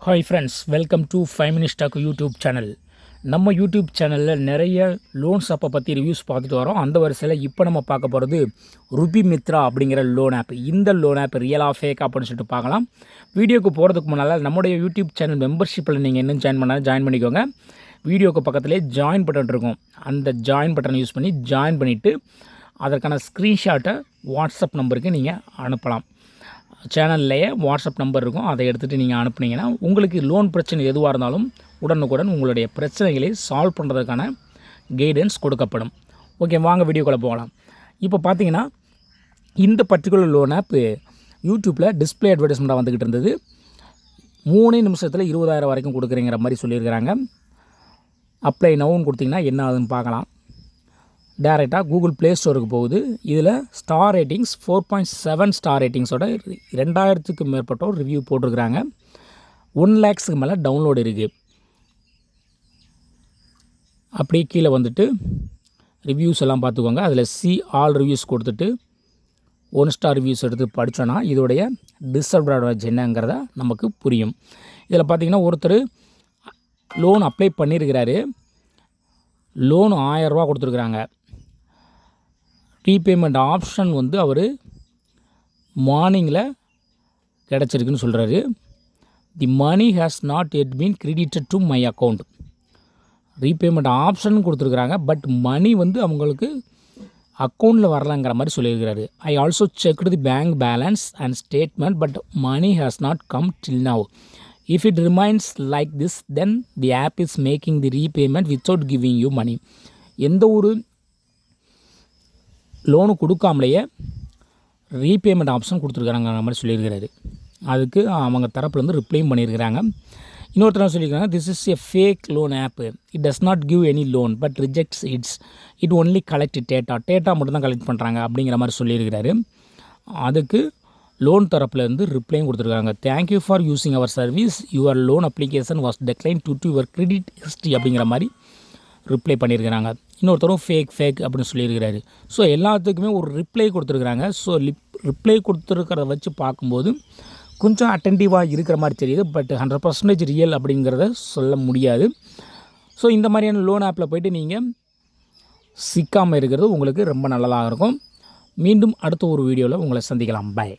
Hi friends, welcome to 5 Minutes Talk YouTube channel. நம்ம YouTube சேனலில் நிறைய லோன்ஸ் ஆப்பை பற்றி ரிவ்யூஸ் பார்த்துட்டு வரோம். அந்த வரிசையில் இப்போ நம்ம பார்க்க போகிறது ருபி மித்ரா அப்படிங்கிற லோன் ஆப். இந்த லோன் ஆப் ரியலாக ஃபேக் அப்படின்னு சொல்லிட்டு பார்க்கலாம். வீடியோக்கு போகிறதுக்கு முன்னால் நம்முடைய யூடியூப் சேனல் மெம்பர்ஷிப்பில் நீங்கள் இன்னும் ஜாயின் பண்ணிக்கோங்க. வீடியோக்கு பக்கத்துலேயே ஜாயின் பட்டன் இருக்கும். அந்த ஜாயின் பட்டனை யூஸ் பண்ணி ஜாயின் பண்ணிவிட்டு அதற்கான ஸ்க்ரீன்ஷாட்டை வாட்ஸ்அப் நம்பருக்கு நீங்கள் அனுப்பலாம். சேனல்லையே வாட்ஸ்அப் நம்பர் இருக்கும், அதை எடுத்துகிட்டு நீங்கள் அனுப்புனீங்கன்னா உங்களுக்கு லோன் பிரச்சனை எதுவாக இருந்தாலும் உடனுக்குடன் உங்களுடைய பிரச்சனைகளை சால்வ் பண்ணுறதுக்கான கைடன்ஸ் கொடுக்கப்படும். ஓகே, வாங்க வீடியோக்குள்ளே போகலாம். இப்போ பார்த்தீங்கன்னா இந்த பர்டிகுலர் லோன் ஆப் யூடியூப்பில் டிஸ்பிளே அட்வர்டைஸ்மெண்ட்டாக வந்துக்கிட்டு இருந்தது. 3 நிமிஷத்தில் 20,000 வரைக்கும் கொடுக்குறேங்கிற மாதிரி சொல்லியிருக்கிறாங்க. அப்ளை நவுன்னு கொடுத்திங்கன்னா என்ன ஆகுதுன்னு பார்க்கலாம். டேரெக்டாக கூகுள் ப்ளே ஸ்டோருக்கு போகுது. இதில் ஸ்டார் ரேட்டிங்ஸ் 4.7 ஸ்டார் ரேட்டிங்ஸோட 2000க்கும் மேற்பட்டோர் ரிவ்யூ போட்டிருக்கிறாங்க. 1 lakhsக்கு மேலே டவுன்லோடு இருக்குது. அப்படியே கீழே வந்துட்டு ரிவ்யூஸ் எல்லாம் பார்த்துக்கோங்க. அதில் ஆல் ரிவ்யூஸ் கொடுத்துட்டு 1 ஸ்டார் ரிவ்யூஸ் எடுத்து படித்தோன்னா இதோடைய டிஸ்அட்வான்டேஜ் என்னங்கிறத நமக்கு புரியும். இதில் பார்த்திங்கன்னா ஒருத்தர் லோன் அப்ளை பண்ணியிருக்கிறாரு. லோன் 1000 ரூபா கொடுத்துருக்குறாங்க. ரீபேமெண்ட் ஆப்ஷன் அவர் மார்னிங்கில் கிடச்சிருக்குன்னு சொல்கிறாரு. The money has not yet been credited to my account. Repayment option கொடுத்துருக்குறாங்க, பட் மணி அவங்களுக்கு அக்கௌண்ட்டில் வரலங்கிற மாதிரி சொல்லியிருக்கிறாரு. I also checked the bank balance and statement, but money has not come till now. If it remains like this, then the app is making the repayment without giving you money. எந்த ஒரு loan கொடுக்காமலேயே repayment option கொடுத்துருக்காங்க மாதிரி சொல்லியிருக்கிறாரு. அதுக்கு அவங்க தரப்புலேருந்து ரிப்ளையும் பண்ணியிருக்கிறாங்க. இன்னொருத்தர் சொல்லியிருக்காங்க, this is a fake loan app. It does not give any loan but rejects it only collect data மட்டும் தான் கலெக்ட் பண்ணுறாங்க அப்படிங்கிற மாதிரி சொல்லியிருக்கிறாரு. அதுக்கு லோன் தரப்புலேருந்து ரிப்ளையும் கொடுத்துருக்காங்க. Thank you for using our service, your loan application was decline to your credit history அப்படிங்கிற மாதிரி ரிப்ளை பண்ணியிருக்கிறாங்க. இன்னொருத்தரும் ஃபேக் அப்படின்னு சொல்லியிருக்கிறாரு. ஸோ எல்லாத்துக்குமே ஒரு ரிப்ளை கொடுத்துருக்குறாங்க. ஸோ ரிப்ளை கொடுத்துருக்கிறத வச்சு பார்க்கும்போது கொஞ்சம் அட்டென்டிவாக இருக்கிற மாதிரி தெரியுது. பட் 100% ரியல் அப்படிங்கிறத சொல்ல முடியாது. ஸோ இந்த மாதிரியான லோன் ஆப்பில் போய்ட்டு நீங்கள் சிக்காமல் இருக்கிறது உங்களுக்கு ரொம்ப நல்லதாக இருக்கும். மீண்டும் அடுத்த ஒரு வீடியோவில் உங்களை சந்திக்கலாம். பை.